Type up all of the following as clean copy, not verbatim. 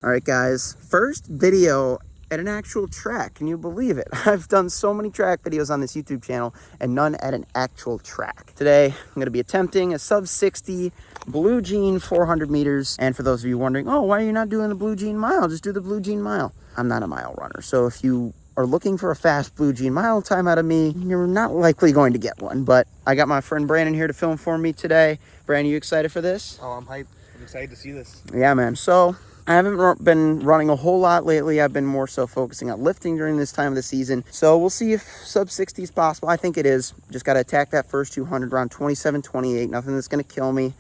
All right, guys, first video at an actual track. Can you believe it? I've done so many track videos on this YouTube channel and none at an actual track. Today, I'm going to be attempting a sub-60 Blue Jean 400 meters. And for those of you wondering, oh, why are you not doing the Blue Jean mile? Just do the Blue Jean mile. I'm not a mile runner. So if you are looking for a fast Blue Jean mile time out of me, you're not likely going to get one. But I got my friend Brandon here to film for me today. Brandon, you excited for this? Oh, I'm hyped. I'm excited to see this. Yeah, man. So I haven't been running a whole lot lately. I've been more so focusing on lifting during this time of the season. So we'll see if sub-60 is possible. I think it is. Just got to attack that first 200 around 27:28. Nothing that's going to kill me,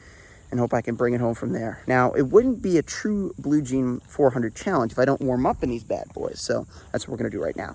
and hope I can bring it home from there. Now, it wouldn't be a true Blue Jean 400 challenge if I don't warm up in these bad boys. So that's what we're going to do right now.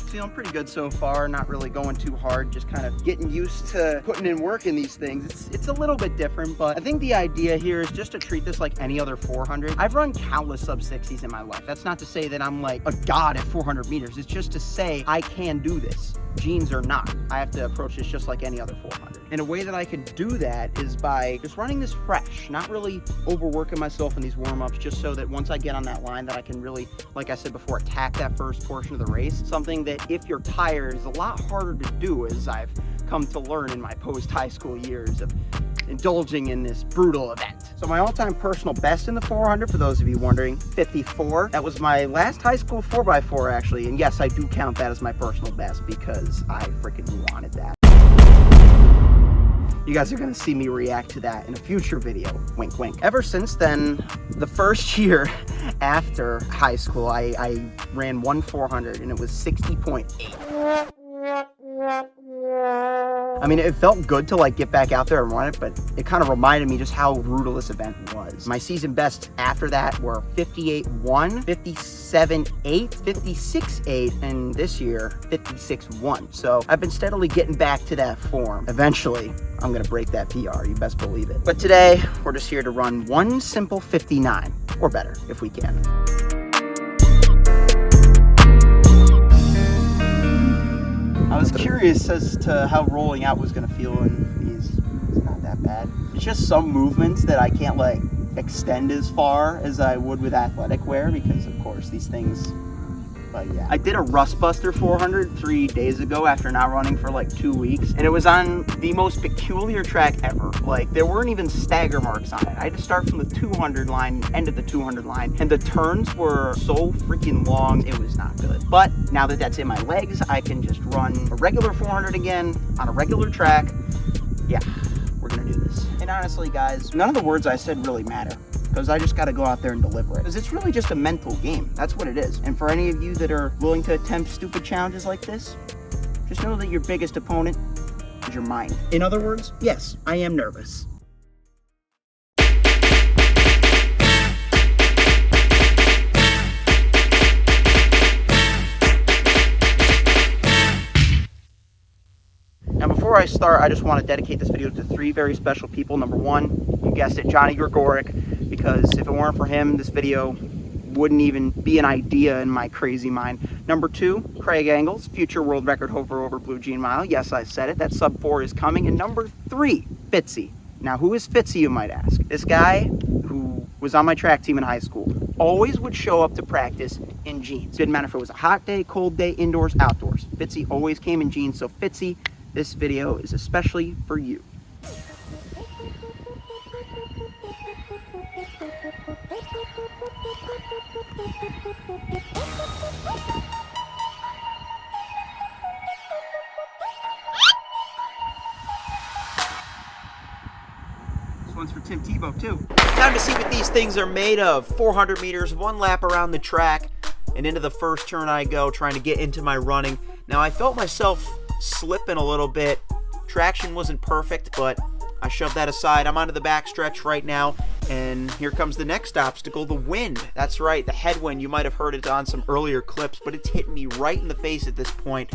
Feeling pretty good so far, not really going too hard, just kind of getting used to putting in work in these things. It's a little bit different, but I think the idea here is just to treat this like any other 400. I've run countless sub-60s in my life. That's not to say that I'm like a god at 400 meters. It's just to say I can do this. Jeans or not, I have to approach this just like any other 400. And a way that I can do that is by just running this fresh, not really overworking myself in these warm-ups, just so that once I get on that line that I can really, like I said before, attack that first portion of the race. Something that if you're tired is a lot harder to do, as I've come to learn in my post-high school years of indulging in this brutal event. So my all-time personal best in the 400, for those of you wondering, 54. That was my last high school 4x4 actually, and yes, I do count that as my personal best because I freaking wanted that. You guys are gonna see me react to that in a future video, wink wink. Ever since then, the first year after high school, I ran one 400 and it was 60.8. I mean, it felt good to like get back out there and run it, but it kind of reminded me just how brutal this event was. My season bests after that were 58.1, 57.8, 56.8, and this year 56.1. So I've been steadily getting back to that form. Eventually, I'm gonna break that PR, you best believe it. But today, we're just here to run one simple 59, or better, if we can. I was curious as to how rolling out was gonna feel in these. It's not that bad. It's just some movements that I can't like extend as far as I would with athletic wear because of course these things, but yeah. I did a Rust Buster 400 3 days ago after not running for like 2 weeks, and it was on the most peculiar track ever. Like there weren't even stagger marks on it. I had to start from the 200 line, end of the 200 line, and the turns were so freaking long, it was not good. But now that that's in my legs, I can just run a regular 400 again on a regular track. Yeah, we're gonna do this. And honestly guys, none of the words I said really matter, because I just got to go out there and deliver it. Because it's really just a mental game. That's what it is. And for any of you that are willing to attempt stupid challenges like this, just know that your biggest opponent is your mind. In other words, yes, I am nervous. Now before I start, I just want to dedicate this video to 3 very special people. Number 1, you guessed it, Johnny Gregoric, because if it weren't for him, this video wouldn't even be an idea in my crazy mind. Number 2, Craig Angles, future world record holder over Blue Jean Mile. Yes, I said it, that sub-4 is coming. And number 3, Fitzy. Now who is Fitzy, you might ask? This guy who was on my track team in high school always would show up to practice in jeans. Didn't matter if it was a hot day, cold day, indoors, outdoors. Fitzy always came in jeans, so Fitzy, this video is especially for you. one's for Tim Tebow, too. Time to see what these things are made of. 400 meters, 1 lap around the track, and into the first turn I go, trying to get into my running. Now, I felt myself slipping a little bit. Traction wasn't perfect, but I shoved that aside. I'm onto the backstretch right now, and here comes the next obstacle, the wind. That's right, the headwind. You might have heard it on some earlier clips, but it's hitting me right in the face at this point.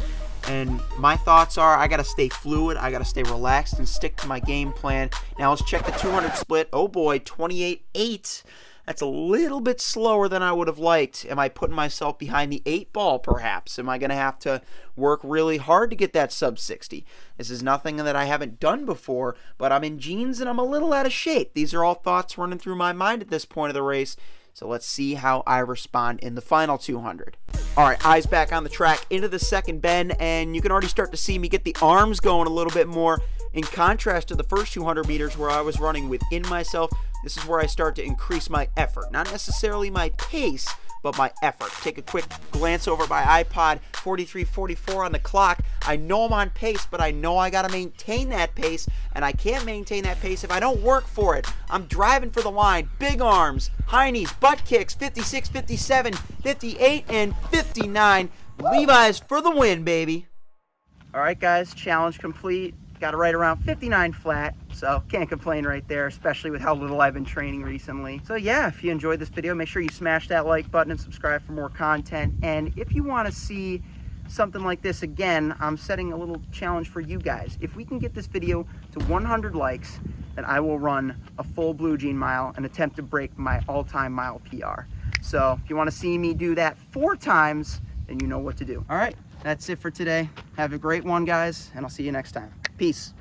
And my thoughts are I got to stay fluid, I got to stay relaxed, and stick to my game plan. Now let's check the 200 split. Oh boy, 28.8. That's a little bit slower than I would have liked. Am I putting myself behind the 8 ball, perhaps? Am I going to have to work really hard to get that sub-60? This is nothing that I haven't done before, but I'm in jeans and I'm a little out of shape. These are all thoughts running through my mind at this point of the race. So let's see how I respond in the final 200. All right, eyes back on the track into the second bend, and you can already start to see me get the arms going a little bit more. In contrast to the first 200 meters where I was running within myself, this is where I start to increase my effort. Not necessarily my pace, but my effort. Take a quick glance over my iPod, 43:44 on the clock. I know I'm on pace, but I know I gotta maintain that pace, and I can't maintain that pace if I don't work for it. I'm driving for the line, big arms, high knees, butt kicks, 56, 57, 58, and 59. Levi's for the win, baby. All right, guys, challenge complete. Got it right around 59 flat, so can't complain right there, especially with how little I've been training recently. So yeah, if you enjoyed this video, make sure you smash that like button and subscribe for more content. And if you want to see something like this again, I'm setting a little challenge for you guys. If we can get this video to 100 likes, then I will run a full Blue Jean mile and attempt to break my all-time mile PR. So if you want to see me do that 4 times, then you know what to do. All right, that's it for today. Have a great one, guys, and I'll see you next time. Peace.